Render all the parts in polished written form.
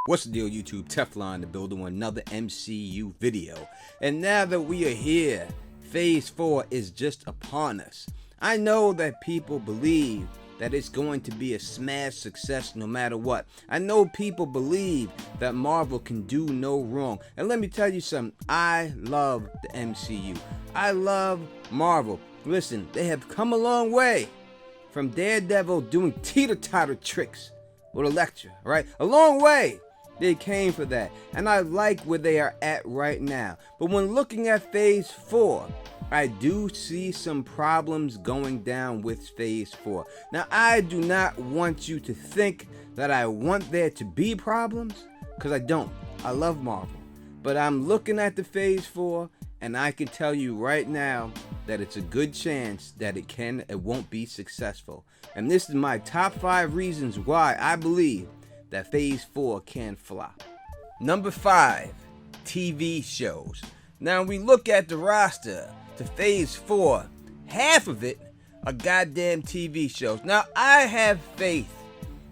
What's the deal, YouTube? Teflon to build on another MCU video. And now that we are here, Phase 4 is just upon us. I know that people believe that it's going to be a smash success no matter what. I know people believe that Marvel can do no wrong. And let me tell you something, I love the MCU. I love Marvel. Listen, they have come a long way from Daredevil doing teeter-totter tricks with Elektra, right? A long way. They came for that, and I like where they are at right now. But when looking at Phase 4, I do see some problems going down with Phase 4. Now, I do not want you to think that I want there to be problems, because I don't. I love Marvel. But I'm looking at the Phase 4, and I can tell you right now that it's a good chance that it won't be successful. And this is my top 5 reasons why I believe that Phase 4 can flop. Number 5, TV shows. Now we look at the roster to Phase 4, half of it are goddamn TV shows. Now I have faith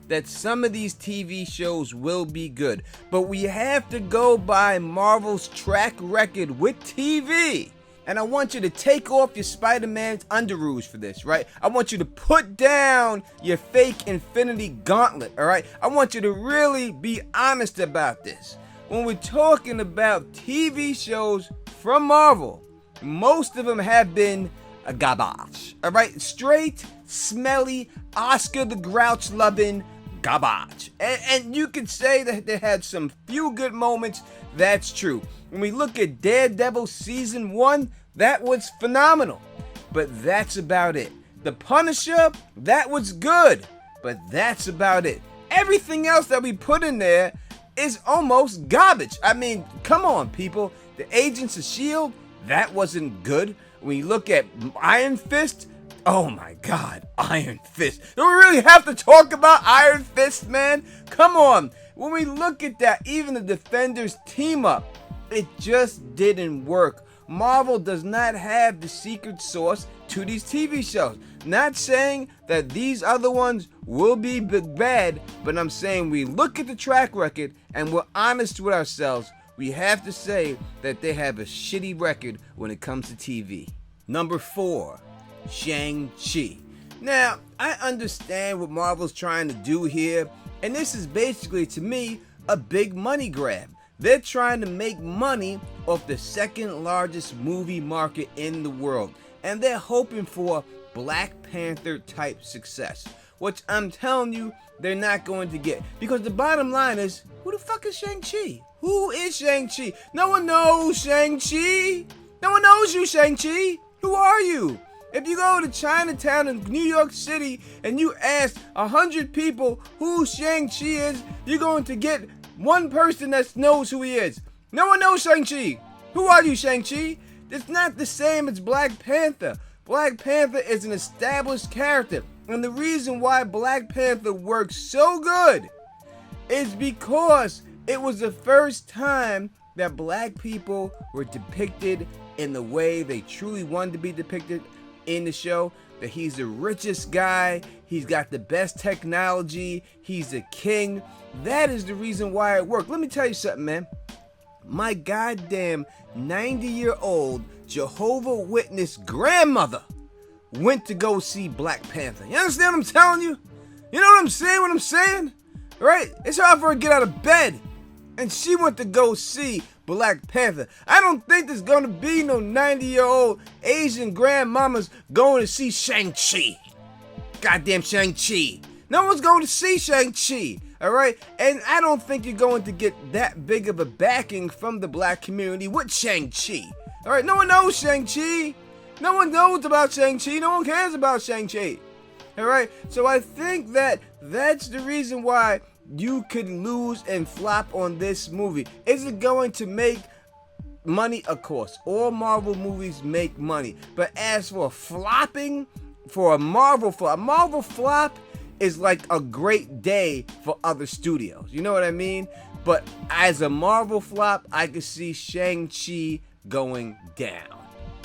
that some of these TV shows will be good, but we have to go by Marvel's track record with TV. And I want you to take off your Spider-Man's underoos for this, right? I want you to put down your fake Infinity Gauntlet, all right? I want you to really be honest about this. When we're talking about TV shows from Marvel, most of them have been a garbage, all right? Straight, smelly, Oscar the Grouch loving garbage. And you could say that they had some few good moments. That's true. When we look at Daredevil Season 1, that was phenomenal. But that's about it. The Punisher, that was good. But that's about it. Everything else that we put in there is almost garbage. I mean, come on, people. The Agents of S.H.I.E.L.D., that wasn't good. When you look at Iron Fist, oh my God, Iron Fist. Do we really have to talk about Iron Fist, man? Come on. When we look at that, even the Defenders team up, it just didn't work. Marvel does not have the secret sauce to these TV shows. Not saying that these other ones will be bad, but I'm saying we look at the track record and we're honest with ourselves. We have to say that they have a shitty record when it comes to TV. Number 4, ShangChi. Now, I understand what Marvel's trying to do here, and this is basically, to me, a big money grab. They're trying to make money off the second largest movie market in the world, and they're hoping for Black Panther type success, which I'm telling you they're not going to get, because the bottom line is, who the fuck is ShangChi? Who is ShangChi? No one knows ShangChi. No one knows you, ShangChi. Who are you? If you go to Chinatown in New York City and you ask 100 people who ShangChi is, you're going to get one person that knows who he is. No one knows ShangChi. Who are you, ShangChi? It's not the same as Black Panther. Black Panther is an established character. And the reason why Black Panther works so good is because it was the first time that black people were depicted in the way they truly wanted to be depicted in the show. That he's the richest guy, he's got the best technology, he's a king. That is the reason why it worked. Let me tell you something, man. My goddamn 90-year-old Jehovah Witness grandmother went to go see Black Panther. You understand what I'm telling you? You know what I'm saying? Right? It's hard for her to get out of bed. And she went to go see Black Panther. I don't think there's gonna be no 90-year-old Asian grandmamas going to see ShangChi. Goddamn ShangChi. No one's going to see ShangChi. Alright? And I don't think you're going to get that big of a backing from the black community with ShangChi. Alright? No one knows ShangChi. No one knows about ShangChi. No one cares about ShangChi. Alright? So I think that that's the reason why you could lose and flop on this movie. Is it going to make money? Of course. All Marvel movies make money. But as for flopping, for a Marvel flop is like a great day for other studios. You know what I mean? But as a Marvel flop, I could see ShangChi going down.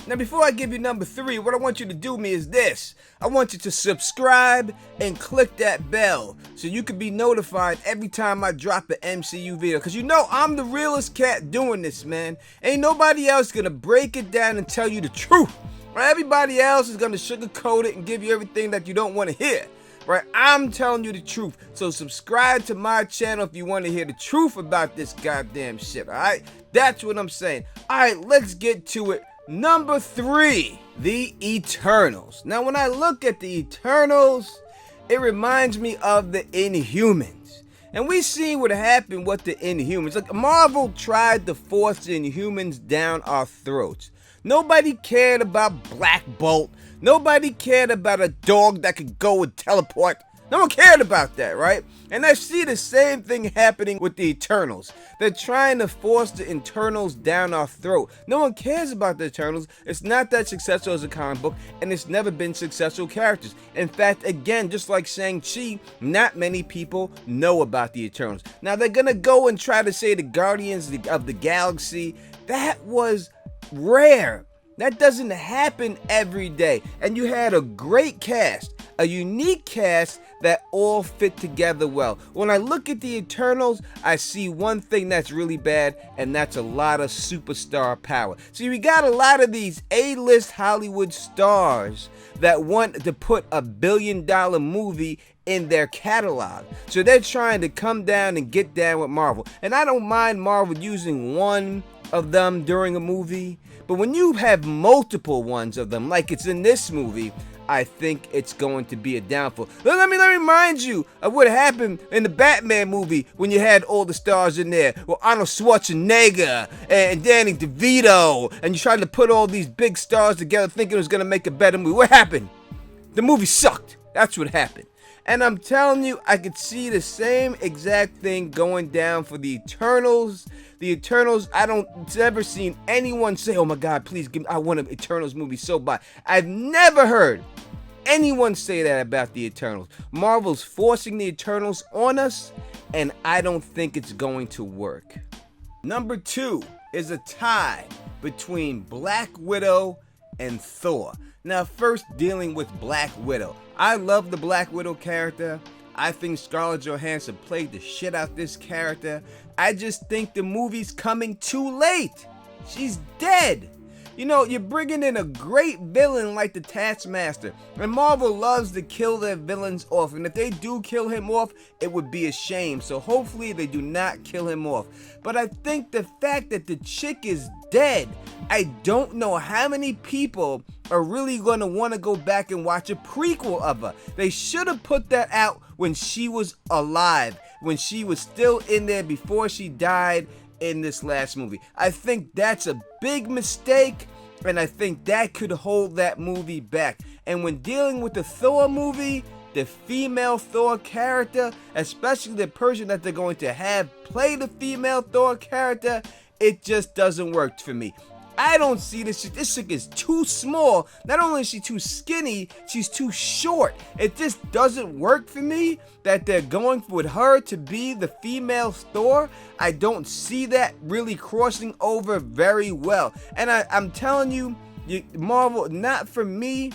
Now, before I give you number 3, what I want you to do me is this. I want you to subscribe and click that bell so you can be notified every time I drop an MCU video. Because you know I'm the realest cat doing this, man. Ain't nobody else gonna break it down and tell you the truth. Right? Everybody else is gonna sugarcoat it and give you everything that you don't want to hear. Right? I'm telling you the truth. So subscribe to my channel if you want to hear the truth about this goddamn shit. Alright? That's what I'm saying. Alright, let's get to it. Number 3, the Eternals. Now, when I look at the Eternals, it reminds me of the Inhumans. And we see what happened with the Inhumans. Like, Marvel tried to force the Inhumans down our throats. Nobody cared about Black Bolt. Nobody cared about a dog that could go and teleport. No one cared about that, right? And I see the same thing happening with the Eternals. They're trying to force the Eternals down our throat. No one cares about the Eternals. It's not that successful as a comic book, and it's never been successful characters. In fact, again, just like ShangChi, not many people know about the Eternals. Now, they're gonna go and try to say the Guardians of the Galaxy. That was rare. That doesn't happen every day. And you had a great cast, a unique cast that all fit together well. When I look at the Eternals, I see one thing that's really bad, and that's a lot of superstar power. See, we got a lot of these A-list Hollywood stars that want to put $1 billion movie in their catalog. So they're trying to come down and get down with Marvel. And I don't mind Marvel using one of them during a movie, but when you have multiple ones of them, like it's in this movie, I think it's going to be a downfall. Let me remind you of what happened in the Batman movie when you had all the stars in there. Well, Arnold Schwarzenegger and Danny DeVito, and you tried to put all these big stars together thinking it was going to make a better movie. What happened? The movie sucked. That's what happened. And I'm telling you, I could see the same exact thing going down for the Eternals. The Eternals, I don't ever seen anyone say, oh my God, please give me, I want an Eternals movie so bad. I've never heard anyone say that about the Eternals. Marvel's forcing the Eternals on us, and I don't think it's going to work. Number 2 is a tie between Black Widow and Thor. Now, first dealing with Black Widow. I love the Black Widow character. I think Scarlett Johansson played the shit out this character. I just think the movie's coming too late. She's dead. You know, you're bringing in a great villain like the Taskmaster, and Marvel loves to kill their villains off, and if they do kill him off, it would be a shame. So hopefully they do not kill him off. But I think the fact that the chick is dead, I don't know how many people are really going to want to go back and watch a prequel of her. They should have put that out when she was alive, when she was still in there before she died in this last movie. I think that's a big mistake, and I think that could hold that movie back. And when dealing with the Thor movie, the female Thor character, especially the person that they're going to have play the female Thor character, it just doesn't work for me. I don't see this chick. This chick is too small. Not only is she too skinny, she's too short. It just doesn't work for me that they're going with her to be the female Thor. I don't see that really crossing over very well. And I'm telling you, Marvel, not for me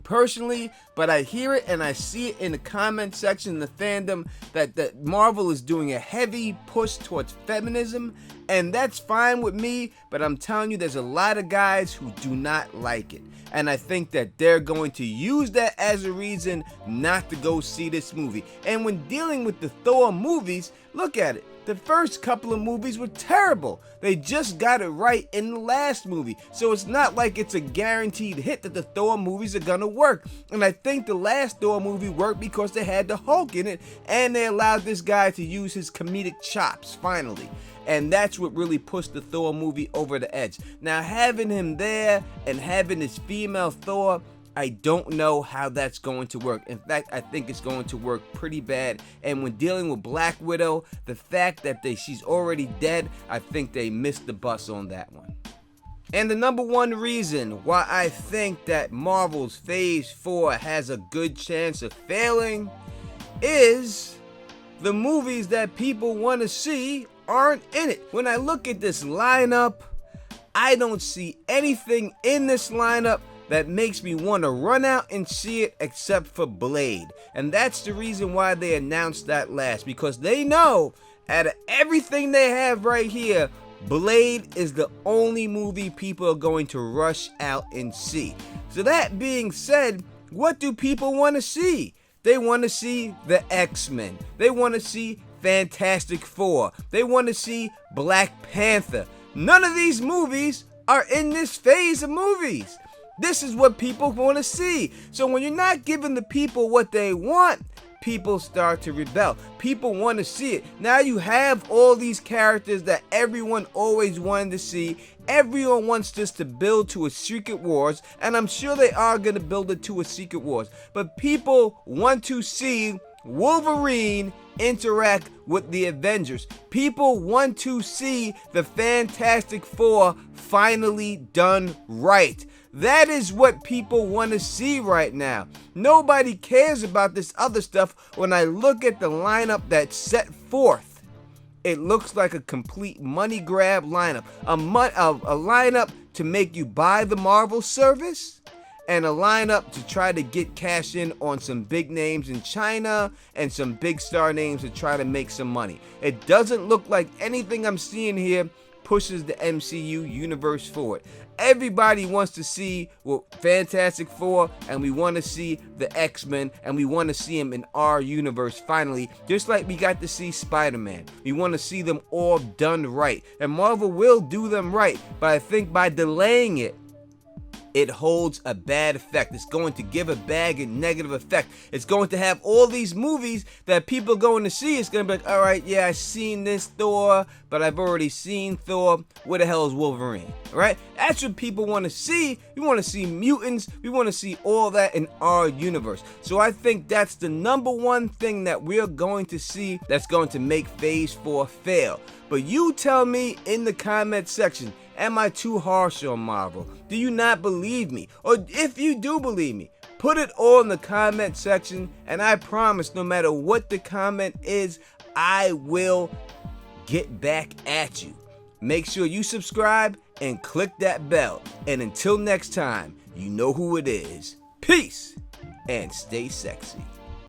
personally, but I hear it and I see it in the comment section in the fandom that Marvel is doing a heavy push towards feminism, and that's fine with me, but I'm telling you, there's a lot of guys who do not like it, and I think that they're going to use that as a reason not to go see this movie. And when dealing with the Thor movies, look at it. The first couple of movies were terrible. They just got it right in the last movie. So it's not like it's a guaranteed hit that the Thor movies are gonna work. And I think the last Thor movie worked because they had the Hulk in it, and they allowed this guy to use his comedic chops, finally. And that's what really pushed the Thor movie over the edge. Now, having him there and having this female Thor, I don't know how that's going to work. In fact, I think it's going to work pretty bad. And when dealing with Black Widow, the fact that she's already dead, I think they missed the bus on that one. And the number one reason why I think that Marvel's Phase 4 has a good chance of failing is the movies that people want to see aren't in it. When I look at this lineup, I don't see anything in this lineup that makes me want to run out and see it except for Blade. And that's the reason why they announced that last, because they know out of everything they have right here, Blade is the only movie people are going to rush out and see. So that being said, what do people want to see? They want to see the X-Men. They want to see Fantastic Four. They want to see Black Panther. None of these movies are in this phase of movies. This is what people want to see. So when you're not giving the people what they want, people start to rebel. People want to see it. Now you have all these characters that everyone always wanted to see. Everyone wants this to build to a Secret Wars, and I'm sure they are going to build it to a Secret Wars. But people want to see Wolverine interact with the Avengers. People want to see the Fantastic Four finally done right. That is what people want to see right now. Nobody cares about this other stuff. When I look at the lineup that's set forth, it looks like a complete money grab lineup. A lineup to make you buy the Marvel service, and a lineup to try to get cash in on some big names in China and some big star names to try to make some money. It doesn't look like anything I'm seeing here pushes the MCU universe forward. Everybody wants to see Fantastic Four, and we want to see the X-Men, and we want to see them in our universe finally, just like we got to see Spider-Man. We want to see them all done right, and Marvel will do them right, but I think by delaying it, it holds a bad effect. It's going to give a bad and negative effect. It's going to have all these movies that people are going to see. It's going to be like, all right, yeah, I've seen this Thor, but I've already seen Thor. Where the hell is Wolverine? All right? That's what people want to see. We want to see mutants. We want to see all that in our universe. So I think that's the number one thing that we're going to see that's going to make Phase 4 fail. But you tell me in the comment section, am I too harsh on Marvel? Do you not believe me? Or if you do believe me, put it all in the comment section, and I promise no matter what the comment is, I will get back at you. Make sure you subscribe and click that bell. And until next time, you know who it is. Peace and stay sexy.